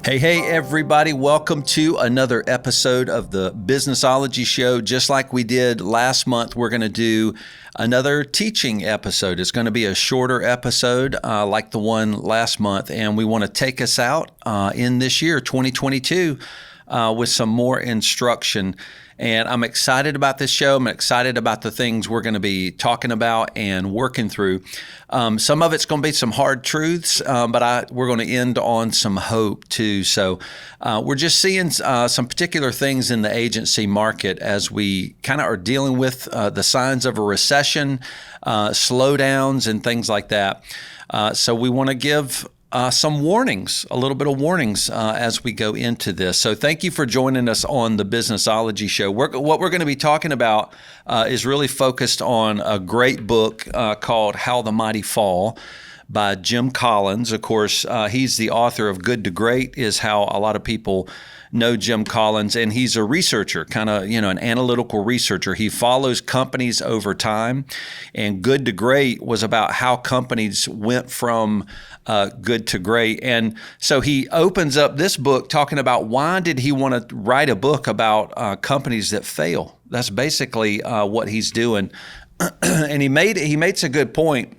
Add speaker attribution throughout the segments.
Speaker 1: Hey, everybody. Welcome to another episode of the Businessology Show. Just like we did last month, we're going to do another teaching episode. It's going to be a shorter episode like the one last month, and we want to take us out in this year, 2022, with some more instruction. And I'm excited about this show. I'm excited about the things we're going to be talking about and working through. Some of it's going to be some hard truths, but we're going to end on some hope too. So we're just seeing some particular things in the agency market as we kind of are dealing with the signs of a recession, slowdowns, and things like that. So we want to give some warnings, a little bit of warnings as we go into this. So thank you for joining us on the Businessology Show. What we're going to be talking about is really focused on a great book called How the Mighty Fall by Jim Collins. Of course, he's the author of Good to Great, is how a lot of people know Jim Collins, and he's a researcher, kind of, an analytical researcher. He follows companies over time, and Good to Great was about how companies went from good to great. And so he opens up this book talking about why did he want to write a book about companies that fail. That's basically what he's doing. And he made a good point.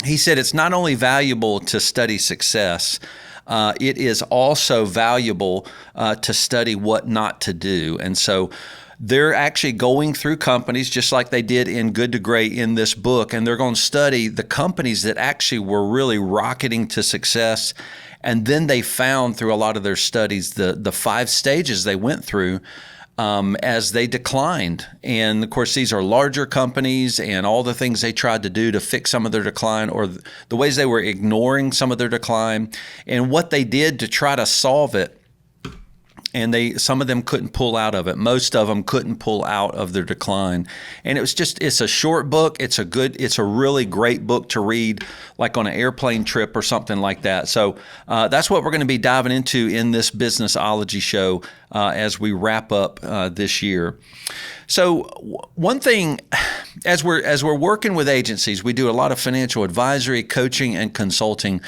Speaker 1: He said it's not only valuable to study success, it is also valuable to study what not to do. And so they're actually going through companies just like they did in Good to Great in this book, and they're going to study the companies that actually were really rocketing to success. And then they found through a lot of their studies the 5 stages they went through as they declined. And of course, these are larger companies, and all the things they tried to do to fix some of their decline, or the ways they were ignoring some of their decline, and what they did to try to solve it. And some of them couldn't pull out of it. Most of them couldn't pull out of their decline. And it's a short book. It's a really great book to read, like on an airplane trip or something like that. So that's what we're going to be diving into in this Businessology show as we wrap up this year. So one thing, as we're working with agencies, we do a lot of financial advisory, coaching, and consulting.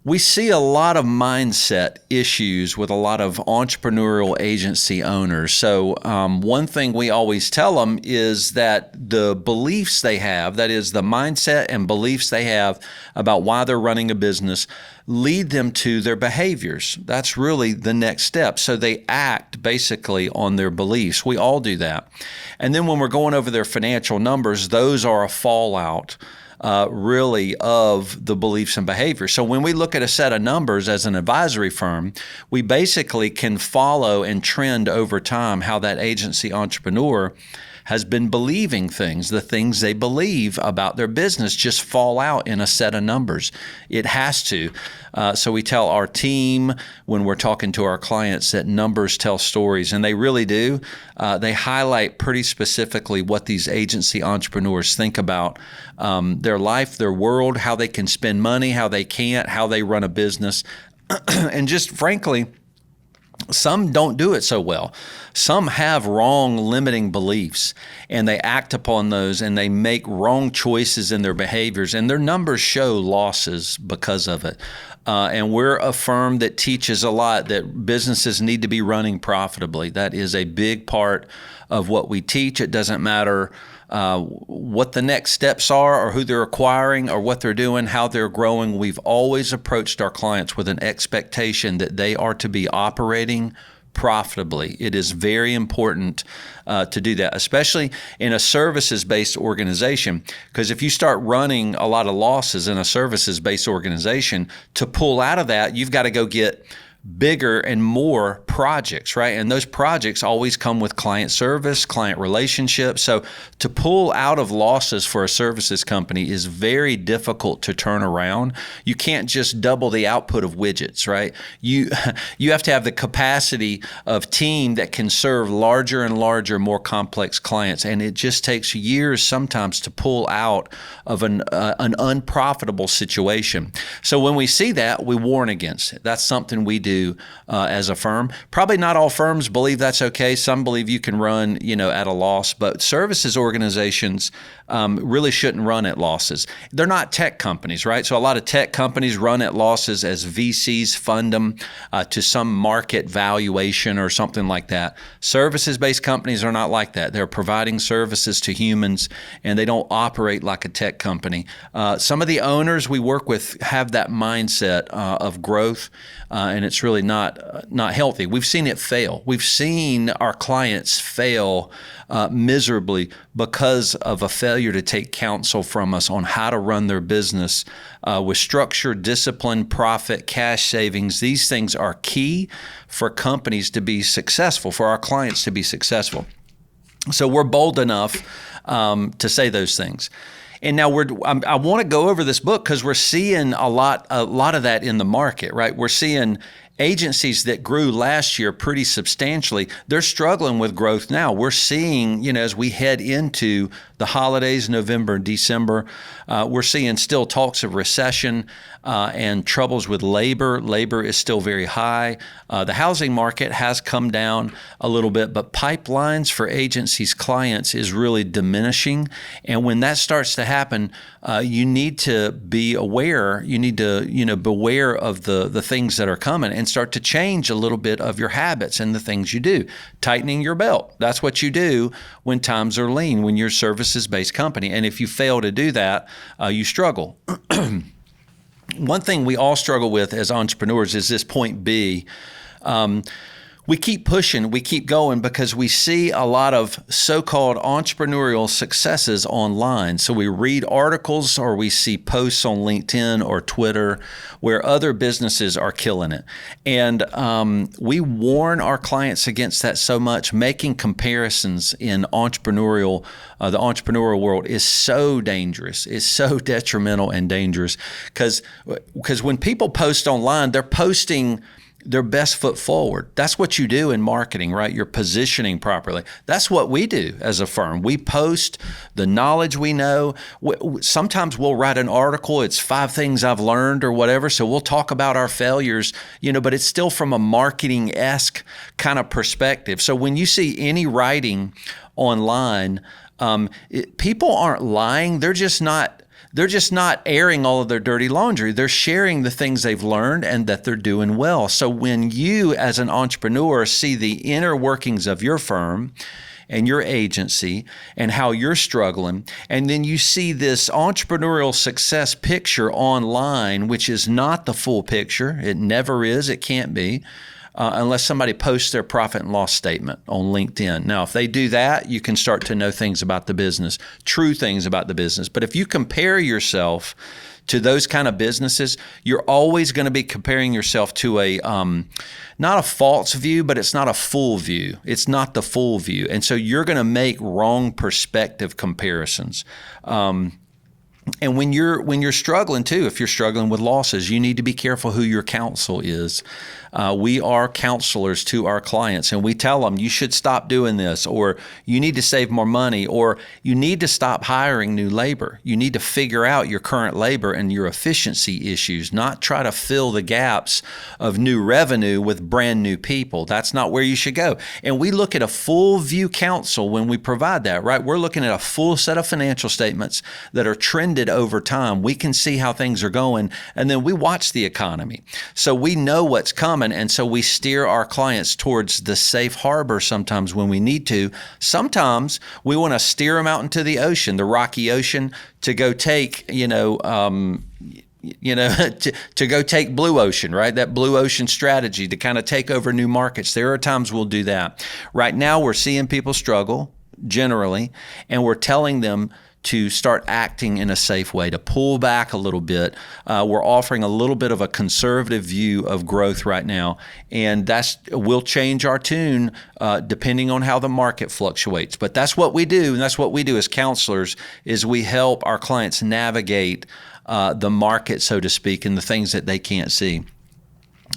Speaker 1: We see a lot of mindset issues with a lot of entrepreneurial agency owners. So one thing we always tell them is that the beliefs they have, that is the mindset and beliefs they have about why they're running a business, lead them to their behaviors. That's really the next step. So they act basically on their beliefs. We all do that. And then when we're going over their financial numbers, those are a fallout really of the beliefs and behaviors. So when we look at a set of numbers as an advisory firm, we basically can follow and trend over time how that agency entrepreneur has been believing things. The things they believe about their business just fall out in a set of numbers. It has to. So we tell our team when we're talking to our clients that numbers tell stories, and they really do. They highlight pretty specifically what these agency entrepreneurs think about their life, their world, how they can spend money, how they can't, how they run a business, and just frankly, some don't do it so well. Some have wrong limiting beliefs, and they act upon those, and they make wrong choices in their behaviors, and their numbers show losses because of it. And we're a firm that teaches a lot that businesses need to be running profitably. That is a big part of what we teach. It doesn't matter what the next steps are or who they're acquiring or what they're doing, how they're growing. We've always approached our clients with an expectation that they are to be operating profitably. It is very important to do that, especially in a services-based organization, because if you start running a lot of losses in a services-based organization, to pull out of that, you've got to go get bigger and more projects, right? And those projects always come with client service, client relationships. So to pull out of losses for a services company is very difficult to turn around. You can't just double the output of widgets, right? You have to have the capacity of team that can serve larger and larger, more complex clients. And it just takes years sometimes to pull out of an unprofitable situation. So when we see that, we warn against it. That's something we do as a firm. Probably not all firms believe that's okay. Some believe you can run, at a loss, but services organizations really shouldn't run at losses. They're not tech companies, right? So a lot of tech companies run at losses as VCs fund them to some market valuation or something like that. Services-based companies are not like that. They're providing services to humans, and they don't operate like a tech company. Some of the owners we work with have that mindset of growth, and it's really not healthy. We've seen it fail. We've seen our clients fail miserably because of a failure to take counsel from us on how to run their business with structure, discipline, profit, cash savings. These things are key for companies to be successful, for our clients to be successful. So we're bold enough to say those things. And now I want to go over this book because we're seeing a lot of that in the market, right? We're seeing agencies that grew last year pretty substantially. They're struggling with growth now. We're seeing, as we head into the holidays, November and December, we're seeing still talks of recession and troubles with labor. Labor is still very high. The housing market has come down a little bit, but pipelines for agencies' clients is really diminishing. And when that starts to happen, you need to be aware. You need to, beware of the things that are coming and start to change a little bit of your habits and the things you do. Tightening your belt. That's what you do when times are lean, when you're a services-based company. And if you fail to do that, you struggle. One thing we all struggle with as entrepreneurs is this point B. We keep pushing, we keep going because we see a lot of so-called entrepreneurial successes online. So we read articles or we see posts on LinkedIn or Twitter where other businesses are killing it. And we warn our clients against that so much. Making comparisons in the entrepreneurial world is so dangerous. It's so detrimental and dangerous because when people post online, they're posting their best foot forward. That's what you do in marketing, right? You're positioning properly. That's what we do as a firm. We post the knowledge we know. Sometimes we'll write an article. It's 5 things I've learned or whatever. So we'll talk about our failures, but it's still from a marketing-esque kind of perspective. So when you see any writing online, people aren't lying. They're just not airing all of their dirty laundry. They're sharing the things they've learned and that they're doing well. So when you as an entrepreneur see the inner workings of your firm and your agency and how you're struggling, and then you see this entrepreneurial success picture online, which is not the full picture. It never is. It can't be. Unless somebody posts their profit and loss statement on LinkedIn. Now, if they do that, you can start to know things about the business, true things about the business. But if you compare yourself to those kind of businesses, you're always going to be comparing yourself to a, not a false view, but it's not a full view. It's not the full view. And so you're going to make wrong perspective comparisons. And when you're struggling too, if you're struggling with losses, you need to be careful who your counsel is. We are counselors to our clients, and we tell them you should stop doing this, or you need to save more money, or you need to stop hiring new labor. You need to figure out your current labor and your efficiency issues, not try to fill the gaps of new revenue with brand new people. That's not where you should go. And we look at a full view counsel when we provide that, right? We're looking at a full set of financial statements that are trended over time. We can see how things are going, and then we watch the economy. So we know what's coming, and so we steer our clients towards the safe harbor sometimes when we need to. Sometimes we want to steer them out into the ocean, the rocky ocean, to go take, to go take blue ocean, right? That blue ocean strategy to kind of take over new markets. There are times we'll do that. Right now, we're seeing people struggle generally, and we're telling them to start acting in a safe way, to pull back a little bit. We're offering a little bit of a conservative view of growth right now, and will change our tune depending on how the market fluctuates. But that's what we do, and that's what we do as counselors, is we help our clients navigate the market, so to speak, and the things that they can't see.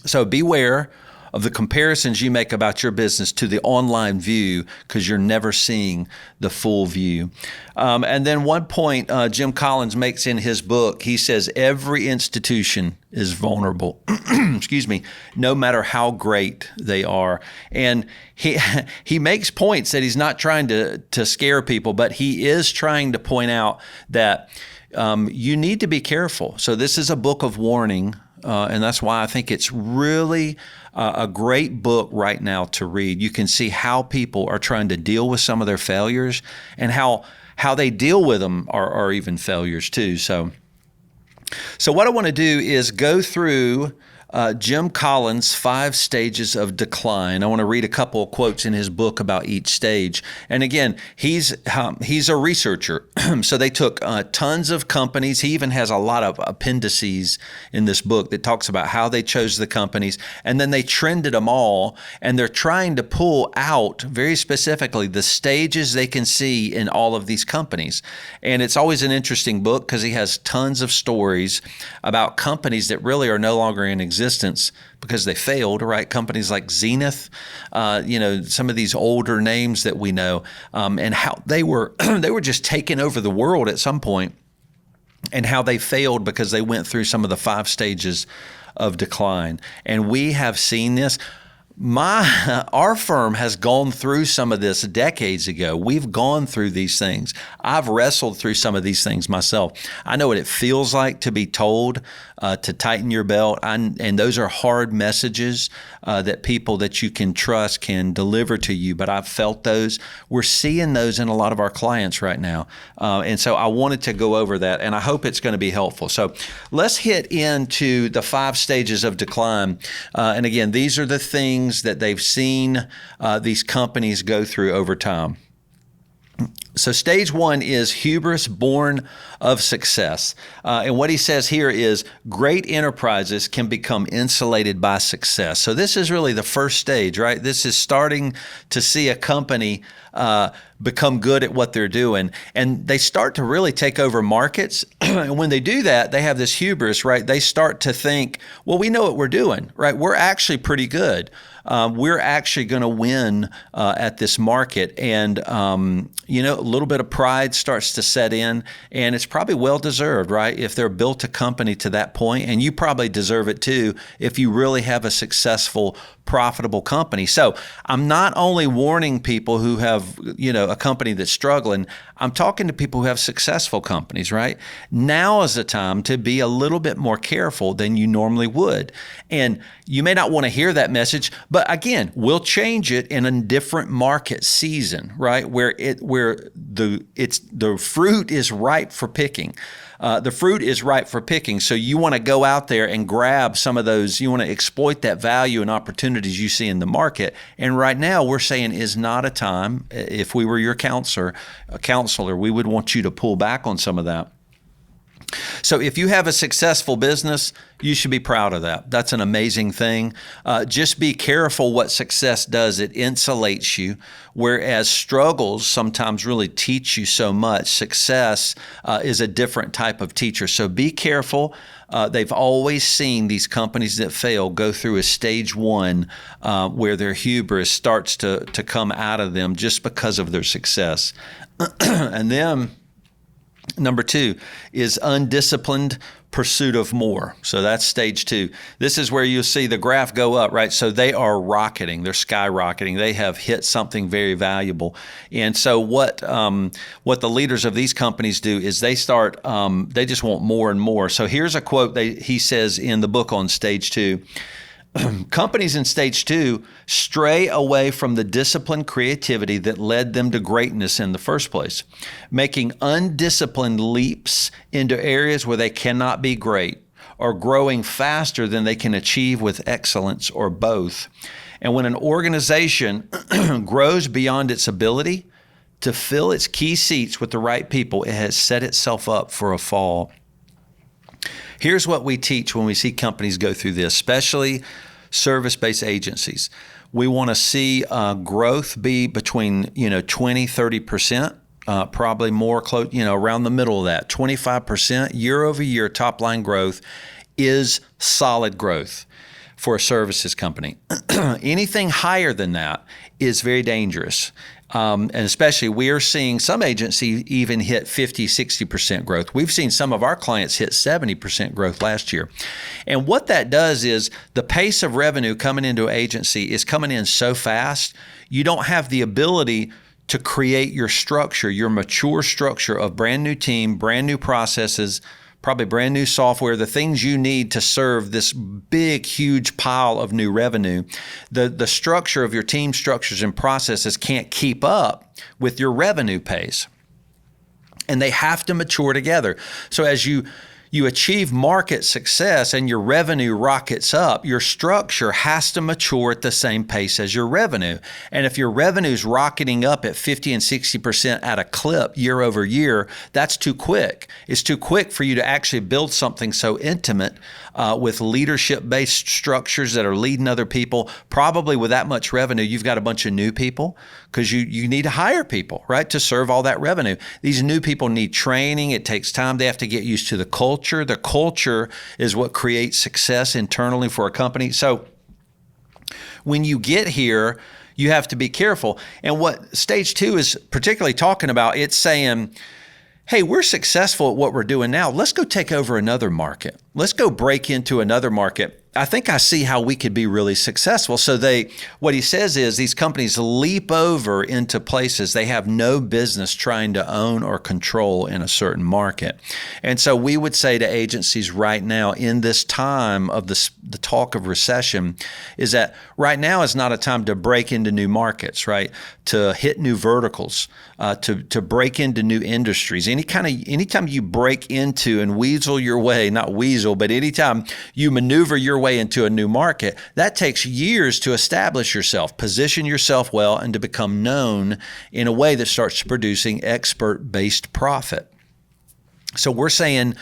Speaker 1: So beware of the comparisons you make about your business to the online view, because you're never seeing the full view. And then one point Jim Collins makes in his book, he says every institution is vulnerable, excuse me, no matter how great they are. And he makes points that he's not trying to scare people, but he is trying to point out that you need to be careful. So this is a book of warning, and that's why I think it's really a great book right now to read. You can see how people are trying to deal with some of their failures, and how they deal with them are even failures too. So what I want to do is go through Jim Collins' 5 stages of decline. I want to read a couple of quotes in his book about each stage. And again, he's a researcher. So they took tons of companies. He even has a lot of appendices in this book that talks about how they chose the companies. And then they trended them all. And they're trying to pull out very specifically the stages they can see in all of these companies. And it's always an interesting book because he has tons of stories about companies that really are no longer in existence because they failed, right? Companies like Zenith, some of these older names that we know, and how they were they were just taking over the world at some point, and how they failed because they went through some of the 5 stages of decline. And we have seen this. Our firm has gone through some of this decades ago. We've gone through these things. I've wrestled through some of these things myself. I know what it feels like to be told to tighten your belt, and those are hard messages that people that you can trust can deliver to you. But I've felt those. We're seeing those in a lot of our clients right now, and so I wanted to go over that, and I hope it's going to be helpful. So let's hit into the 5 stages of decline, and again, these are the things that they've seen these companies go through over time. So stage 1 is hubris born of success. And what he says here is great enterprises can become insulated by success. So this is really the first stage, right? This is starting to see a company become good at what they're doing. And they start to really take over markets. And when they do that, they have this hubris, right? They start to think, well, we know what we're doing, right? We're actually pretty good. We're actually going to win at this market. And, a little bit of pride starts to set in, and it's probably well-deserved, right? If they're built a company to that point, and you probably deserve it too if you really have a successful, profitable company. So I'm not only warning people who have, a company that's struggling, I'm talking to people who have successful companies, right? Now is the time to be a little bit more careful than you normally would. And you may not want to hear that message, but again, we'll change it in a different market season, right? Where the fruit is ripe for picking. The fruit is ripe for picking. So you want to go out there and grab some of those. You want to exploit that value and opportunities you see in the market. And right now we're saying is not a time. If we were your counselor, we would want you to pull back on some of that. So if you have a successful business, you should be proud of that. That's an amazing thing. Just be careful what success does. It insulates you, whereas struggles sometimes really teach you so much. Success is a different type of teacher. So be careful. They've always seen these companies that fail go through a stage 1 where their hubris starts to come out of them just because of their success. And then number 2 is undisciplined pursuit of more. So that's stage 2. This is where you'll see the graph go up, right? So they are rocketing, they're skyrocketing. They have hit something very valuable. And so what the leaders of these companies do is they start, they just want more and more. So here's a quote he says in the book on stage 2. Companies in stage 2 stray away from the disciplined creativity that led them to greatness in the first place, making undisciplined leaps into areas where they cannot be great, or growing faster than they can achieve with excellence, or both. And when an organization grows beyond its ability to fill its key seats with the right people, it has set itself up for a fall. Here's what we teach when we see companies go through this, especially service-based agencies. We want to see growth be between 20-30%, probably more close, around the middle of that. 25% year over year top line growth is solid growth. for a services company. Anything higher than that is very dangerous. And especially we are seeing some agencies even hit 50, 60% growth. We've seen some of our clients hit 70% growth last year. And what that does is the pace of revenue coming into an agency is coming in so fast, you don't have the ability to create your structure, your mature structure of brand new team, brand new processes, probably brand new software, the things you need to serve this big, huge pile of new revenue. The structure of your team structures and processes can't keep up with your revenue pace. And they have to mature together. So as you achieve market success and your revenue rockets up, your structure has to mature at the same pace as your revenue. And if your revenue's rocketing up at 50 and 60% at a clip year over year, that's too quick. It's too quick for you to actually build something so intimate with leadership-based structures that are leading other people. Probably with that much revenue, you've got a bunch of new people because you need to hire people, right, to serve all that revenue. These new people need training. It takes time. They have to get used to the culture. The culture is what creates success internally for a company. So when you get here, you have to be careful. And what stage 2 is particularly talking about, it's saying, hey, we're successful at what we're doing now. Let's go take over another market. Let's go break into another market. I think I see how we could be really successful. So what he says is these companies leap over into places they have no business trying to own or control in a certain market. And so we would say to agencies right now in this time of the talk of recession is that right now is not a time to break into new markets, right? To hit new verticals, to break into new industries. Anytime you break into and weasel your way, not weasel, but anytime you maneuver your way into a new market, that takes years to establish yourself, position yourself well, and to become known in a way that starts producing expert-based profit. So we're saying,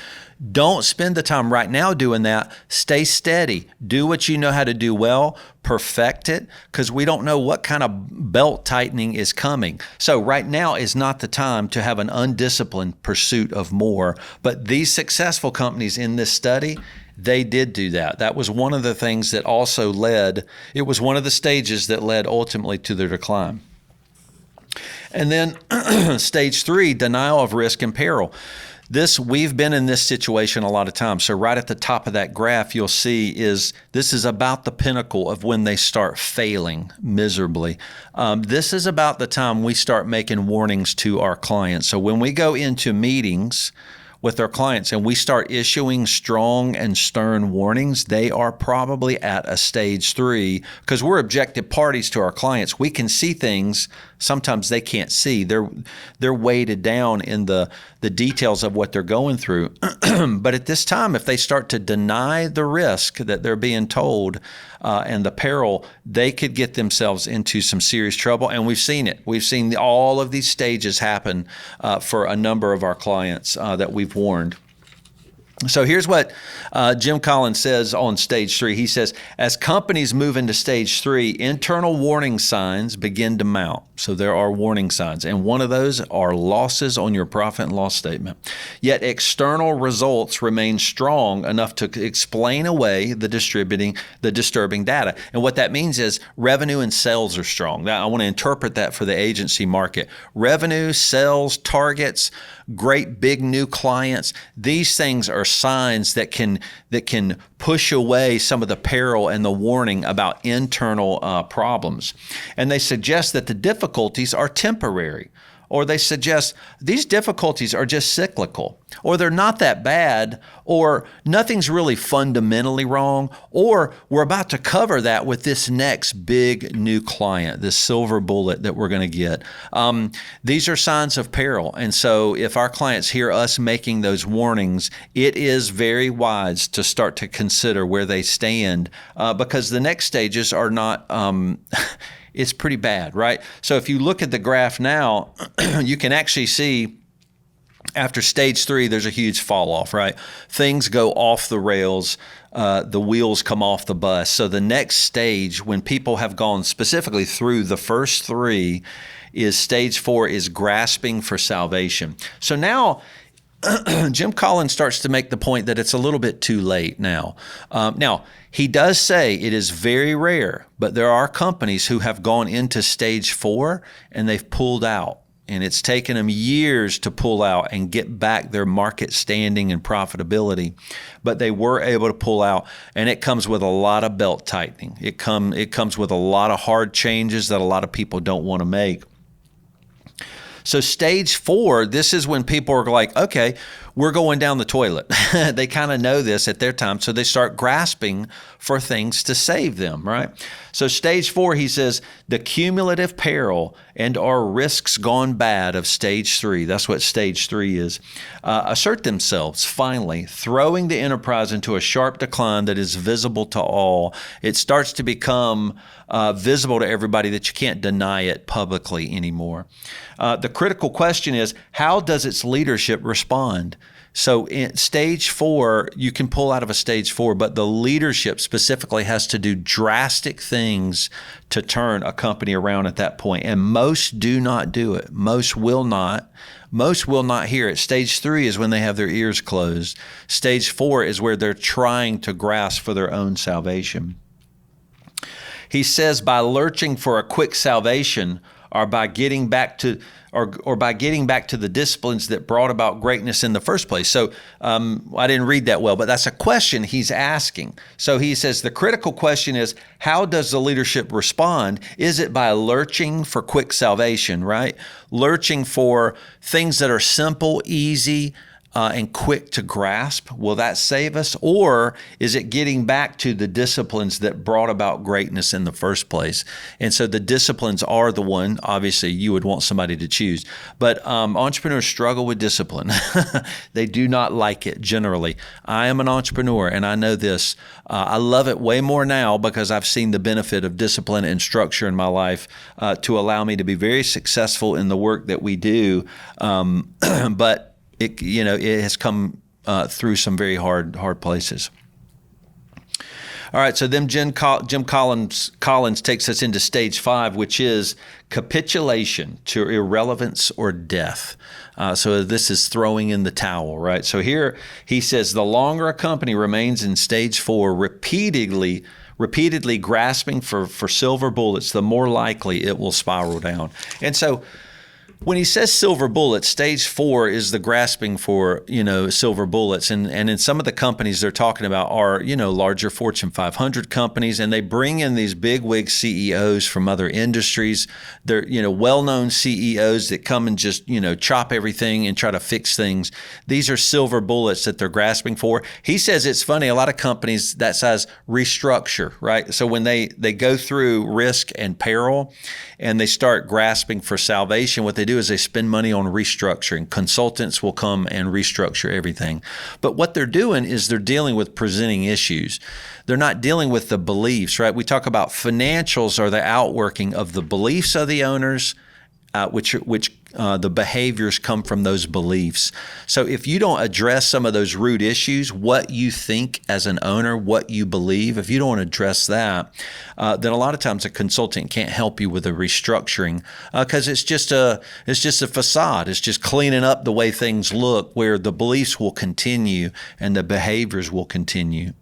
Speaker 1: don't spend the time right now doing that. Stay steady. Do what you know how to do well. Perfect it, because we don't know what kind of belt tightening is coming. So right now is not the time to have an undisciplined pursuit of more. But these successful companies in this study, they did do that. That was one of the things that also it was one of the stages that led ultimately to their decline. And then stage 3, denial of risk and peril. We've been in this situation a lot of times. So right at the top of that graph, you'll see this is about the pinnacle of when they start failing miserably. This is about the time we start making warnings to our clients. So when we go into meetings with our clients and we start issuing strong and stern warnings, they are probably at a stage 3 because we're objective parties to our clients. We can see things sometimes they can't see. They're weighted down in the details of what they're going through. But at this time, if they start to deny the risk that they're being told and the peril, they could get themselves into some serious trouble. And we've seen it. We've seen all of these stages happen for a number of our clients that we've warned. So here's what Jim Collins says on stage 3. He says, as companies move into stage 3, internal warning signs begin to mount. So there are warning signs, and one of those are losses on your profit and loss statement. Yet external results remain strong enough to explain away the disturbing data. And what that means is revenue and sales are strong. Now, I want to interpret that for the agency market. Revenue, sales, targets, great big new clients, these things are signs that can push away some of the peril and the warning about internal problems. And they suggest that the difficulties are temporary, or they suggest these difficulties are just cyclical, or they're not that bad, or nothing's really fundamentally wrong, or we're about to cover that with this next big new client, this silver bullet that we're going to get. These are signs of peril. And so if our clients hear us making those warnings, it is very wise to start to consider where they stand because the next stages are not it's pretty bad, right? So if you look at the graph now, you can actually see after stage 3, there's a huge fall off, right? Things go off the rails. The wheels come off the bus. So the next stage, when people have gone specifically through the first 3, is stage 4 is grasping for salvation. So now Jim Collins starts to make the point that it's a little bit too late now. Now, he does say it is very rare, but there are companies who have gone into stage 4 and they've pulled out. And it's taken them years to pull out and get back their market standing and profitability. But they were able to pull out, and it comes with a lot of belt tightening. It comes with a lot of hard changes that a lot of people don't want to make. So stage 4, this is when people are like, okay, we're going down the toilet. They kind of know this at their time, so they start grasping for things to save them, right? So stage 4, he says, the cumulative peril and our risks gone bad of stage 3, that's what stage 3 is, assert themselves finally, throwing the enterprise into a sharp decline that is visible to all. It starts to become visible to everybody that you can't deny it publicly anymore. The critical question is, how does its leadership respond? So in stage 4, you can pull out of a stage 4, but the leadership specifically has to do drastic things to turn a company around at that point. And most do not do it. Most will not. Most will not hear it. Stage 3 is when they have their ears closed. Stage 4 is where they're trying to grasp for their own salvation. He says by lurching for a quick salvation, or by getting back to the disciplines that brought about greatness in the first place. So I didn't read that well, but that's a question he's asking. So he says the critical question is, how does the leadership respond? Is it by lurching for quick salvation, right? Lurching for things that are simple, easy, and quick to grasp? Will that save us? Or is it getting back to the disciplines that brought about greatness in the first place? And so the disciplines are the one, obviously, you would want somebody to choose. But entrepreneurs struggle with discipline. They do not like it generally. I am an entrepreneur, and I know this. I love it way more now because I've seen the benefit of discipline and structure in my life to allow me to be very successful in the work that we do. But it has come through some very hard places. All right, so then Jim Collins takes us into stage 5, which is capitulation to irrelevance or death. So this is throwing in the towel, right? So here he says the longer a company remains in stage 4, repeatedly grasping for silver bullets, the more likely it will spiral down. And so when he says silver bullets, stage 4 is the grasping for, silver bullets. And in some of the companies they're talking about are, larger Fortune 500 companies, and they bring in these bigwig CEOs from other industries. They're, well-known CEOs that come and just, chop everything and try to fix things. These are silver bullets that they're grasping for. He says it's funny, a lot of companies that size restructure, right? So when they go through risk and peril and they start grasping for salvation, what they do is they spend money on restructuring. Consultants will come and restructure everything. But what they're doing is they're dealing with presenting issues. They're not dealing with the beliefs, right? We talk about financials are the outworking of the beliefs of the owners, which the behaviors come from those beliefs. So if you don't address some of those root issues, what you think as an owner, what you believe, if you don't address that, then a lot of times a consultant can't help you with a restructuring because it's just a facade. It's just cleaning up the way things look, where the beliefs will continue and the behaviors will continue.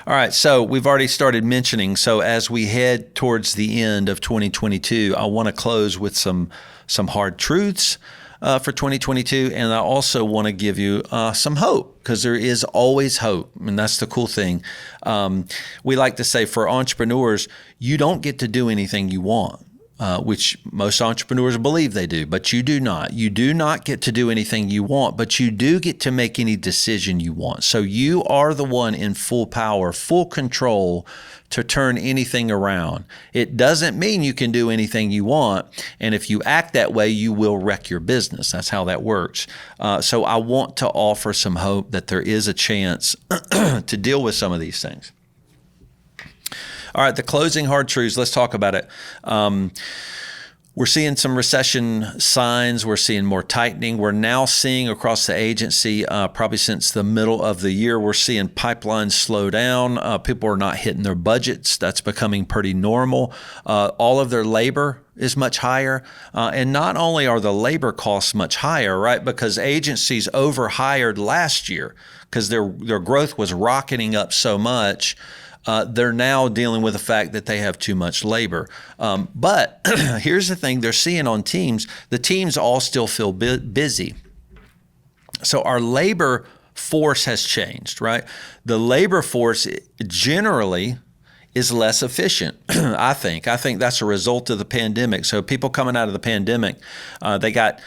Speaker 1: All right, so we've already started mentioning, so as we head towards the end of 2022, I want to close with some hard truths for 2022, and I also want to give you some hope, because there is always hope, and that's the cool thing. We like to say for entrepreneurs, you don't get to do anything you want. Which most entrepreneurs believe they do, but you do not. You do not get to do anything you want, but you do get to make any decision you want. So you are the one in full power, full control to turn anything around. It doesn't mean you can do anything you want, and if you act that way, you will wreck your business. That's how that works. So I want to offer some hope that there is a chance to deal with some of these things. All right, the closing hard truths, let's talk about it. We're seeing some recession signs. We're seeing more tightening. We're now seeing across the agency, probably since the middle of the year, we're seeing pipelines slow down. People are not hitting their budgets. That's becoming pretty normal. All of their labor is much higher. And not only are the labor costs much higher, right, because agencies overhired last year because their growth was rocketing up so much. They're now dealing with the fact that they have too much labor. But here's the thing they're seeing on teams. The teams all still feel busy. So our labor force has changed, right? The labor force generally is less efficient, I think. I think that's a result of the pandemic. So people coming out of the pandemic, they got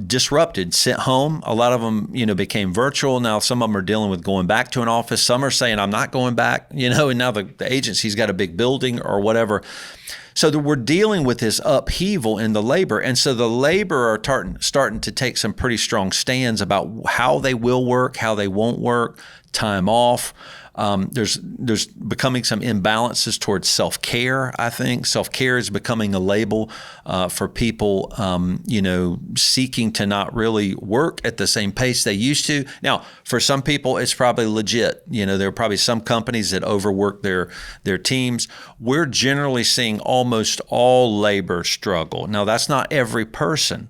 Speaker 1: disrupted, sent home. A lot of them, became virtual. Now some of them are dealing with going back to an office. Some are saying, I'm not going back, and now the agency's got a big building or whatever. So we're dealing with this upheaval in the labor. And so the labor are starting to take some pretty strong stands about how they will work, how they won't work, time off. There's becoming some imbalances towards self-care, I think. Self-care is becoming a label for people, seeking to not really work at the same pace they used to. Now, for some people, it's probably legit. There are probably some companies that overwork their teams. We're generally seeing almost all labor struggle. Now, that's not every person.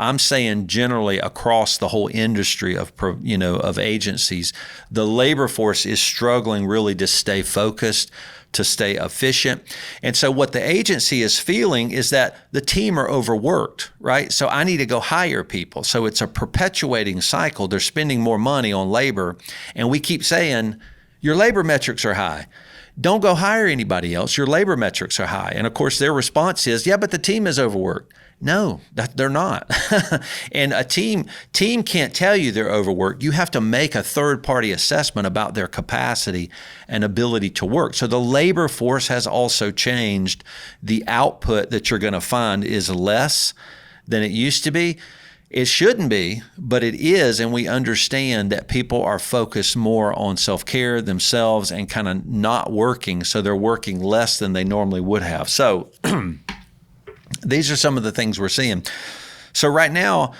Speaker 1: I'm saying generally across the whole industry of agencies, the labor force is struggling really to stay focused, to stay efficient. And so what the agency is feeling is that the team are overworked, right? So I need to go hire people. So it's a perpetuating cycle. They're spending more money on labor. And we keep saying, your labor metrics are high. Don't go hire anybody else. Your labor metrics are high. And of course, their response is, yeah, but the team is overworked. No, they're not. And a team can't tell you they're overworked. You have to make a third-party assessment about their capacity and ability to work. So the labor force has also changed. The output that you're going to find is less than it used to be. It shouldn't be, but it is, and we understand that people are focused more on self-care themselves and kind of not working, so they're working less than they normally would have. So these are some of the things we're seeing. So right now,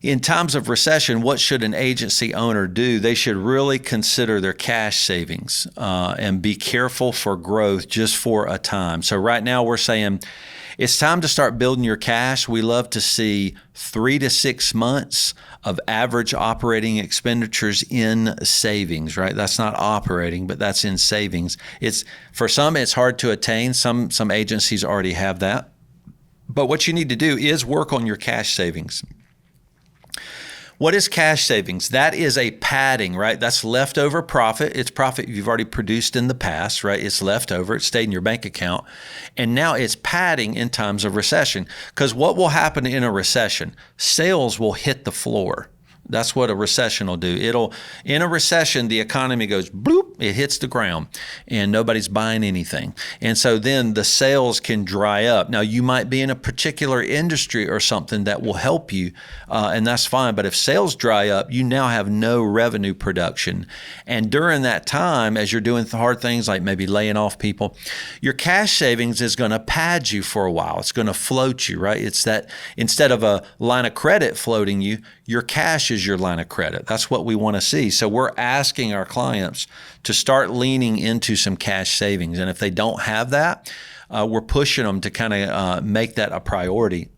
Speaker 1: in times of recession, what should an agency owner do? They should really consider their cash savings and be careful for growth just for a time. So right now we're saying it's time to start building your cash. We love to see 3 to 6 months of average operating expenditures in savings, right? That's not operating, but that's in savings. For some, it's hard to attain. Some agencies already have that. But what you need to do is work on your cash savings. What is cash savings? That is a padding, right? That's leftover profit. It's profit you've already produced in the past, right? It's leftover. It stayed in your bank account. And now it's padding in times of recession. Because what will happen in a recession? Sales will hit the floor. That's what a recession will do. In a recession, the economy goes bloop, it hits the ground and nobody's buying anything. And so then the sales can dry up. Now you might be in a particular industry or something that will help you, and that's fine. But if sales dry up, you now have no revenue production. And during that time, as you're doing hard things like maybe laying off people, your cash savings is going to pad you for a while. It's going to float you, right? It's that instead of a line of credit floating you, your cash is your line of credit. That's what we want to see. So we're asking our clients to start leaning into some cash savings. And if they don't have that, we're pushing them to kind of make that a priority.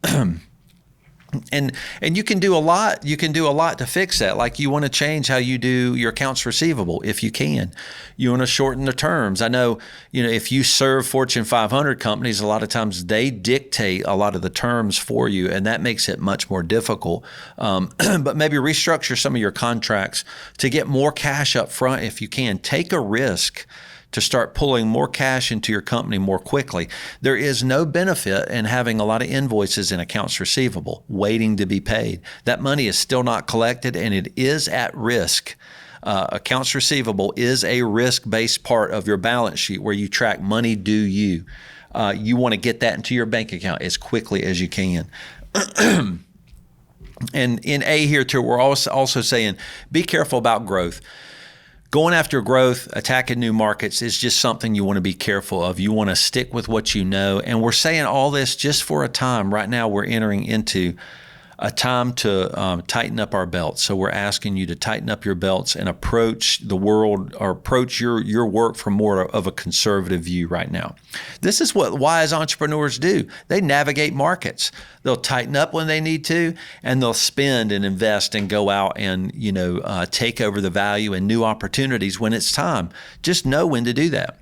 Speaker 1: And you can do a lot. You can do a lot to fix that. Like you want to change how you do your accounts receivable if you can. You want to shorten the terms. I know, if you serve Fortune 500 companies, a lot of times they dictate a lot of the terms for you, and that makes it much more difficult. But maybe restructure some of your contracts to get more cash up front if you can. Take a risk to start pulling more cash into your company more quickly. There is no benefit in having a lot of invoices in accounts receivable waiting to be paid. That money is still not collected and it is at risk. Accounts receivable is a risk-based part of your balance sheet where you track money due you. You want to get that into your bank account as quickly as you can. And in A here too, we're also saying be careful about growth. Going after growth, attacking new markets is just something you want to be careful of. You want to stick with what you know. And we're saying all this just for a time. Right now, we're entering into a time to tighten up our belts. So we're asking you to tighten up your belts and approach the world, or approach your work from more of a conservative view right now. This is what wise entrepreneurs do. They navigate markets. They'll tighten up when they need to, and they'll spend and invest and go out and take over the value and new opportunities when it's time. Just know when to do that.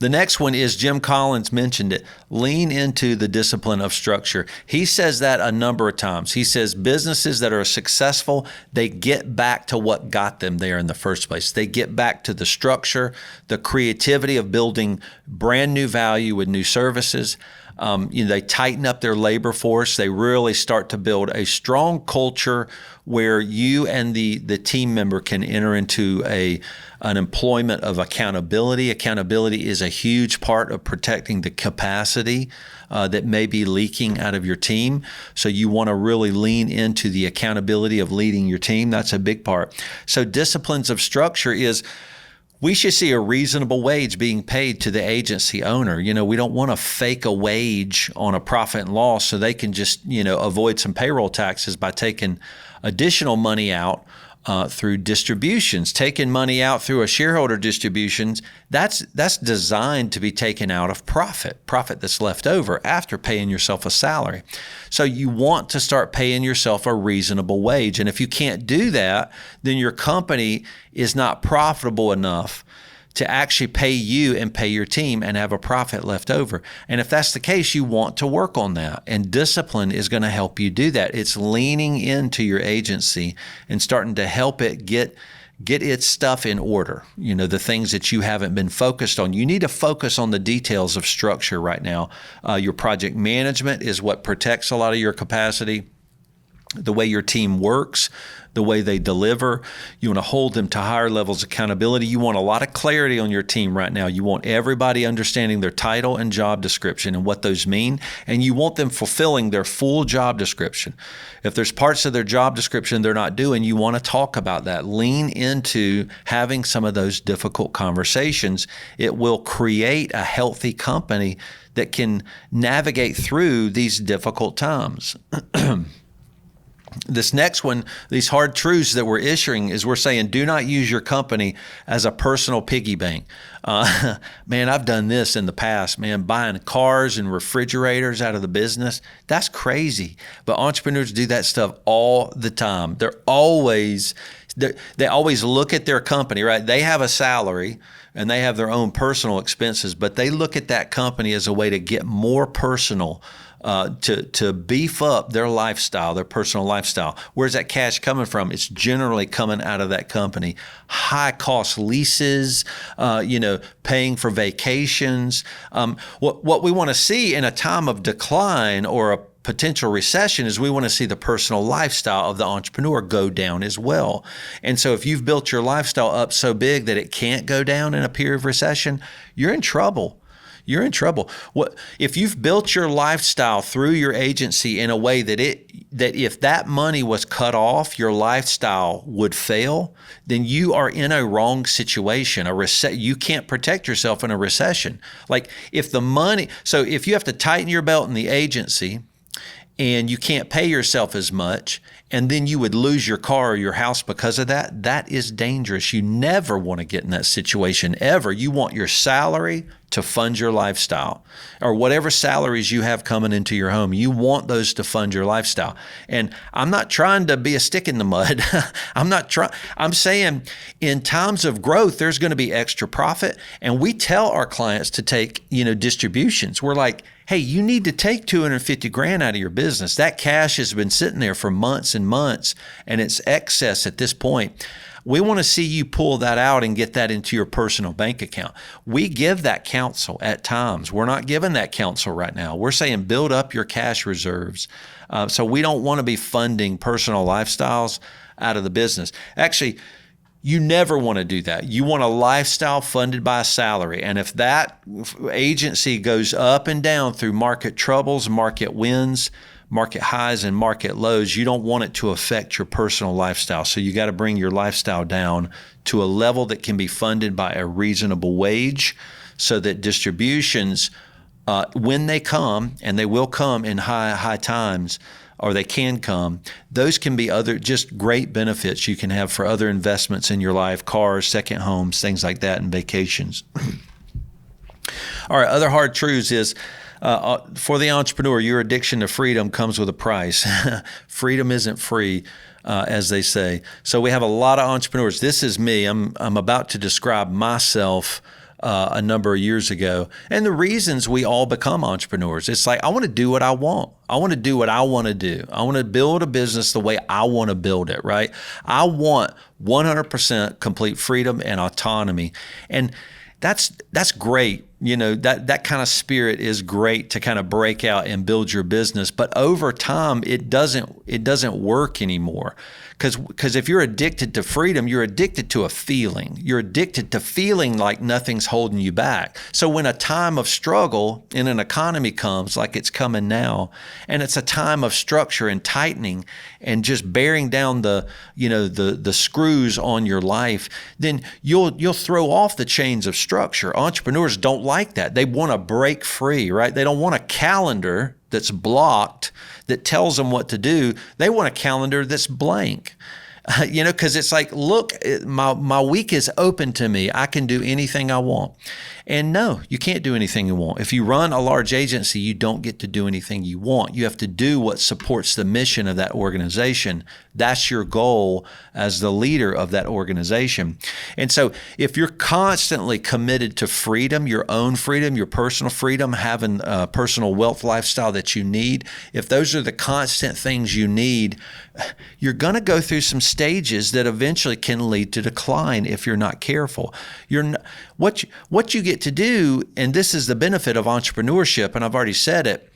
Speaker 1: The next one is, Jim Collins mentioned it, lean into the discipline of structure. He says that a number of times. He says businesses that are successful, they get back to what got them there in the first place. They get back to the structure, the creativity of building brand new value with new services. They tighten up their labor force. They really start to build a strong culture where you and the team member can enter into an employment of accountability. Accountability is a huge part of protecting the capacity that may be leaking out of your team. So you want to really lean into the accountability of leading your team. That's a big part. So disciplines of structure is, we should see a reasonable wage being paid to the agency owner. We don't want to fake a wage on a profit and loss so they can just, avoid some payroll taxes by taking additional money out through distributions. Taking money out through a shareholder distributions, that's designed to be taken out of profit that's left over after paying yourself a salary. So you want to start paying yourself a reasonable wage. And if you can't do that, then your company is not profitable enough to actually pay you and pay your team and have a profit left over. And if that's the case, you want to work on that. And discipline is going to help you do that. It's leaning into your agency and starting to help it get its stuff in order. The things that you haven't been focused on. You need to focus on the details of structure right now. Your project management is what protects a lot of your capacity. The way your team works, the way they deliver. You want to hold them to higher levels of accountability. You want a lot of clarity on your team right now. You want everybody understanding their title and job description and what those mean, and you want them fulfilling their full job description. If there's parts of their job description they're not doing, you want to talk about that. Lean into having some of those difficult conversations. It will create a healthy company that can navigate through these difficult times. This next one, these hard truths that we're issuing, is we're saying, do not use your company as a personal piggy bank. Man, I've done this in the past, buying cars and refrigerators out of the business. That's crazy. But entrepreneurs do that stuff all the time. They always look at their company, right? They have a salary and they have their own personal expenses, but they look at that company as a way to get more personal, to beef up their lifestyle, their personal lifestyle. Where's that cash coming from? It's generally coming out of that company. High cost leases, paying for vacations. What we want to see in a time of decline or a potential recession is we want to see the personal lifestyle of the entrepreneur go down as well. And so if you've built your lifestyle up so big that it can't go down in a period of recession, you're in trouble. You're in trouble. If you've built your lifestyle through your agency in a way that if that money was cut off, your lifestyle would fail, then you are in a wrong situation. You can't protect yourself in a recession. Like if you have to tighten your belt in the agency and you can't pay yourself as much, and then you would lose your car or your house because of that, that is dangerous. You never want to get in that situation ever. You want your salary to fund your lifestyle, or whatever salaries you have coming into your home. You want those to fund your lifestyle. And I'm not trying to be a stick in the mud. I'm saying in times of growth, there's going to be extra profit. And we tell our clients to take, distributions. We're like, hey, you need to take $250,000 out of your business. That cash has been sitting there for months and months, and it's excess at this point. We want to see you pull that out and get that into your personal bank account. We give that counsel at times. We're not giving that counsel right now. We're saying build up your cash reserves. So we don't want to be funding personal lifestyles out of the business. Actually, you never want to do that. You want a lifestyle funded by a salary. And if that agency goes up and down through market troubles, market wins, market highs and market lows, you don't want it to affect your personal lifestyle. So you got to bring your lifestyle down to a level that can be funded by a reasonable wage, so that distributions, when they come, and they will come in high times, or they can come. Those can be other just great benefits you can have for other investments in your life, cars, second homes, things like that, and vacations. All right, other hard truths is for the entrepreneur, your addiction to freedom comes with a price. Freedom isn't free, as they say. So we have a lot of entrepreneurs. This is me. I'm about to describe myself a number of years ago. And the reasons we all become entrepreneurs, it's like, I want to do what I want. I want to do what I want to do. I want to build a business the way I want to build it, right? I want 100% complete freedom and autonomy. And that's great. You know, that kind of spirit is great to kind of break out and build your business. But over time, it doesn't work anymore. Because if you're addicted to freedom, you're addicted to a feeling. You're addicted to feeling like nothing's holding you back. So when a time of struggle in an economy comes, like it's coming now, and it's a time of structure and tightening and just bearing down the screws on your life, then you'll throw off the chains of structure. Entrepreneurs don't like that. They want to break free, right? They don't want a calendar that's blocked that tells them what to do. They want a calendar that's blank, because it's like, look, my week is open to me. I can do anything I want. And no, you can't do anything you want. If you run a large agency, you don't get to do anything you want. You have to do what supports the mission of that organization. That's your goal as the leader of that organization. And so if you're constantly committed to freedom, your own freedom, your personal freedom, having a personal wealth lifestyle that you need, if those are the constant things you need, you're going to go through some stages that eventually can lead to decline if you're not careful. What you get to do, and this is the benefit of entrepreneurship, and I've already said it,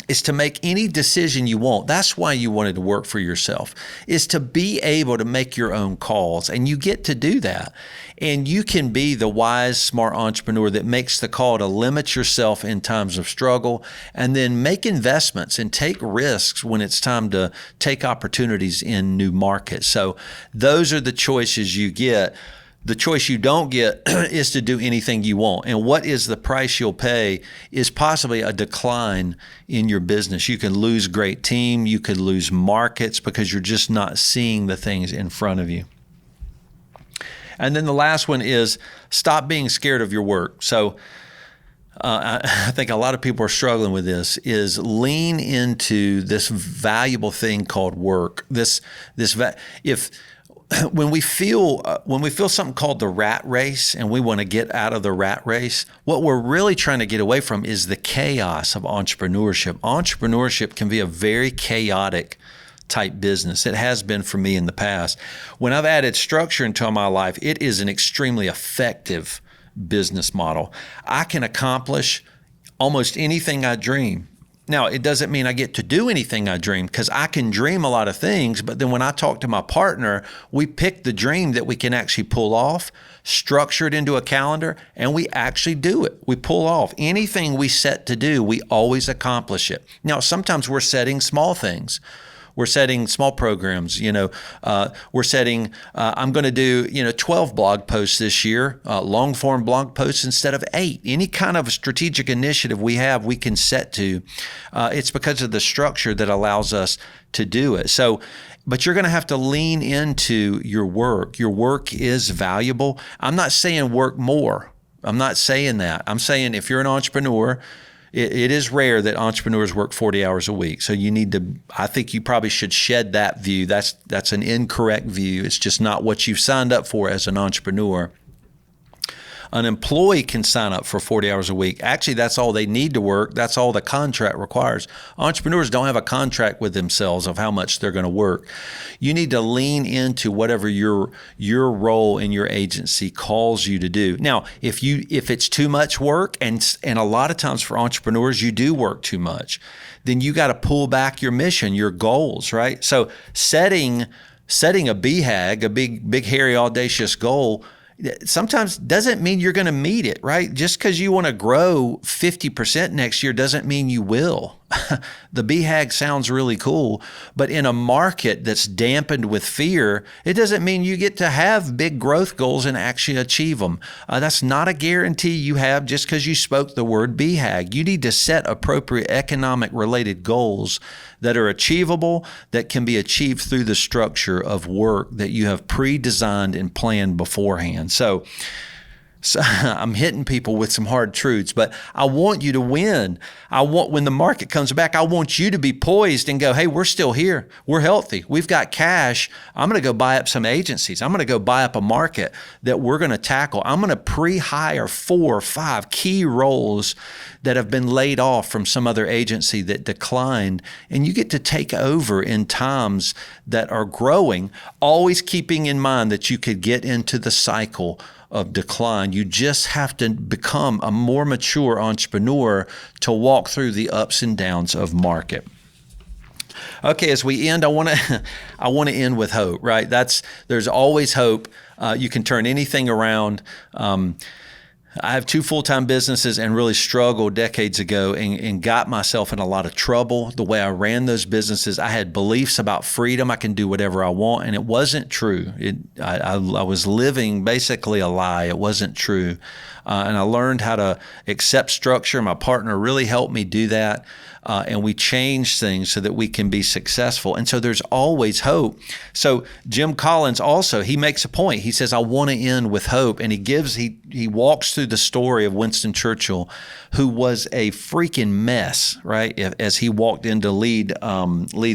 Speaker 1: is to make any decision you want. That's why you wanted to work for yourself, is to be able to make your own calls. And you get to do that. And you can be the wise, smart entrepreneur that makes the call to limit yourself in times of struggle, and then make investments and take risks when it's time to take opportunities in new markets. So those are the choices you get. The choice you don't get is to do anything you want. And what is the price you'll pay is possibly a decline in your business. You can lose great team. You could lose markets because you're just not seeing the things in front of you. And then the last one is stop being scared of your work. So I think a lot of people are struggling with this, is lean into this valuable thing called work. When we feel something called the rat race and we want to get out of the rat race, what we're really trying to get away from is the chaos of entrepreneurship. Entrepreneurship can be a very chaotic type business. It has been for me in the past. When I've added structure into my life, it is an extremely effective business model. I can accomplish almost anything I dream. Now, it doesn't mean I get to do anything I dream, because I can dream a lot of things, but then when I talk to my partner, we pick the dream that we can actually pull off, structure it into a calendar, and we actually do it. We pull off anything we set to do. We always accomplish it. Now, sometimes we're setting small things. We're setting small programs, we're setting, I'm going to do, 12 blog posts this year, long form blog posts instead of 8. Any kind of strategic initiative we have, we can set to. It's because of the structure that allows us to do it. So, but you're going to have to lean into your work. Your work is valuable. I'm not saying work more. I'm not saying that. I'm saying if you're an entrepreneur, it is rare that entrepreneurs work 40 hours a week. So I think you probably should shed that view. That's an incorrect view. It's just not what you've signed up for as an entrepreneur. An employee can sign up for 40 hours a week. Actually, that's all they need to work. That's all the contract requires. Entrepreneurs don't have a contract with themselves of how much they're going to work. You need to lean into whatever your role in your agency calls you to do. Now, if it's too much work, and a lot of times for entrepreneurs, you do work too much, then you got to pull back your mission, your goals, right? So setting a BHAG, a big, hairy, audacious goal, sometimes doesn't mean you're going to meet it, right? Just because you want to grow 50% next year doesn't mean you will. the BHAG sounds really cool, but in a market that's dampened with fear, it doesn't mean you get to have big growth goals and actually achieve them. That's not a guarantee you have just because you spoke the word BHAG. You need to set appropriate economic related goals that are achievable, that can be achieved through the structure of work that you have pre-designed and planned beforehand. So I'm hitting people with some hard truths, but I want you to win. When the market comes back, I want you to be poised and go, hey, we're still here. We're healthy. We've got cash. I'm going to go buy up some agencies. I'm going to go buy up a market that we're going to tackle. I'm going to pre-hire 4 or 5 key roles that have been laid off from some other agency that declined, and you get to take over in times that are growing, always keeping in mind that you could get into the cycle of decline. You just have to become a more mature entrepreneur to walk through the ups and downs of market. Okay, as we end, I want to end with hope, right? There's always hope. You can turn anything around. I have 2 full-time businesses and really struggled decades ago and got myself in a lot of trouble. The way I ran those businesses, I had beliefs about freedom. I can do whatever I want, and it wasn't true. I was living basically a lie. It wasn't true. And I learned how to accept structure. My partner really helped me do that. And we changed things so that we can be successful. And so there's always hope. So Jim Collins also, he makes a point. He says, I want to end with hope. And he walks through the story of Winston Churchill, who was a freaking mess, right? As he walked in to lead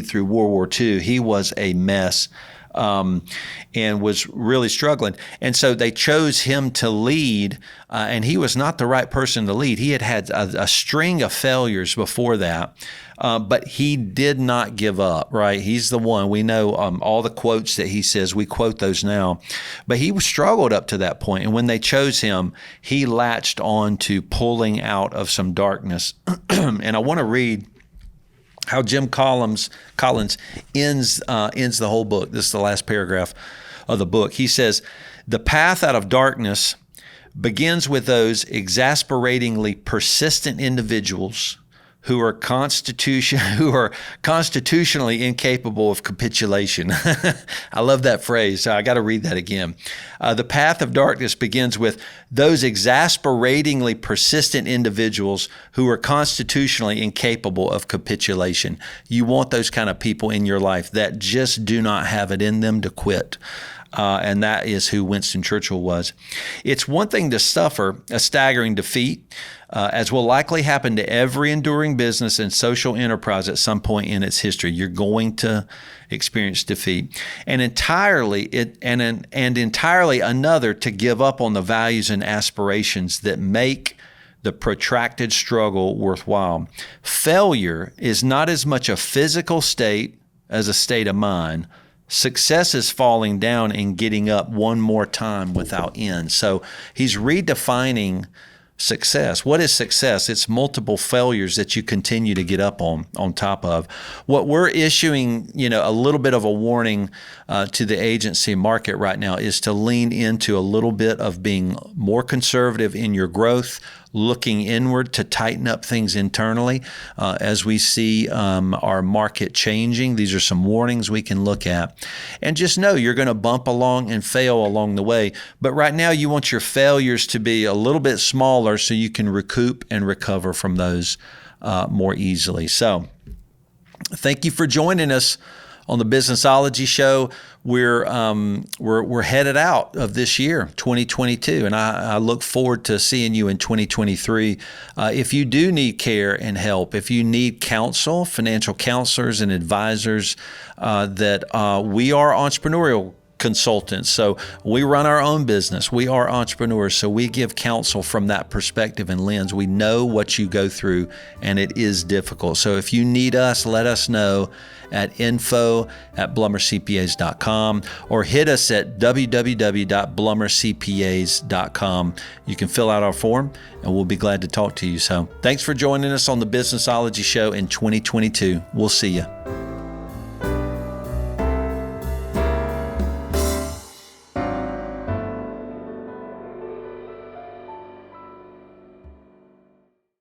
Speaker 1: through World War II, he was a mess. And was really struggling. And so they chose him to lead, and he was not the right person to lead. He had a string of failures before that, but he did not give up, right? He's the one. We know all the quotes that he says. We quote those now. But he struggled up to that point, and when they chose him, he latched on to pulling out of some darkness. And I want to read how Jim Collins ends the whole book. This is the last paragraph of the book. He says, the path out of darkness begins with those exasperatingly persistent individuals who are constitutionally incapable of capitulation. I love that phrase. So I got to read that again. The path of darkness begins with those exasperatingly persistent individuals who are constitutionally incapable of capitulation. You want those kind of people in your life that just do not have it in them to quit. And that is who Winston Churchill was. It's one thing to suffer a staggering defeat, as will likely happen to every enduring business and social enterprise at some point in its history. You're going to experience defeat, and entirely another to give up on the values and aspirations that make the protracted struggle worthwhile. Failure is not as much a physical state as a state of mind. Success is falling down and getting up one more time without end. So he's redefining success. What is success? It's multiple failures that you continue to get up on top of. What we're issuing, a little bit of a warning to the agency market right now is to lean into a little bit of being more conservative in your growth, looking inward to tighten up things internally as we see our market changing. These are some warnings we can look at. And just know you're going to bump along and fail along the way. But right now you want your failures to be a little bit smaller so you can recoup and recover from those more easily. So thank you for joining us on the Businessology Show. We're headed out of this year, 2022, and I look forward to seeing you in 2023. If you do need care and help, if you need counsel, financial counselors and advisors, that we are entrepreneurial consultants. So we run our own business. We are entrepreneurs. So we give counsel from that perspective and lens. We know what you go through, and it is difficult. So if you need us, let us know at info@blumercpas.com or hit us at www.blumercpas.com. You can fill out our form and we'll be glad to talk to you. So thanks for joining us on the Businessology Show in 2022. We'll see you.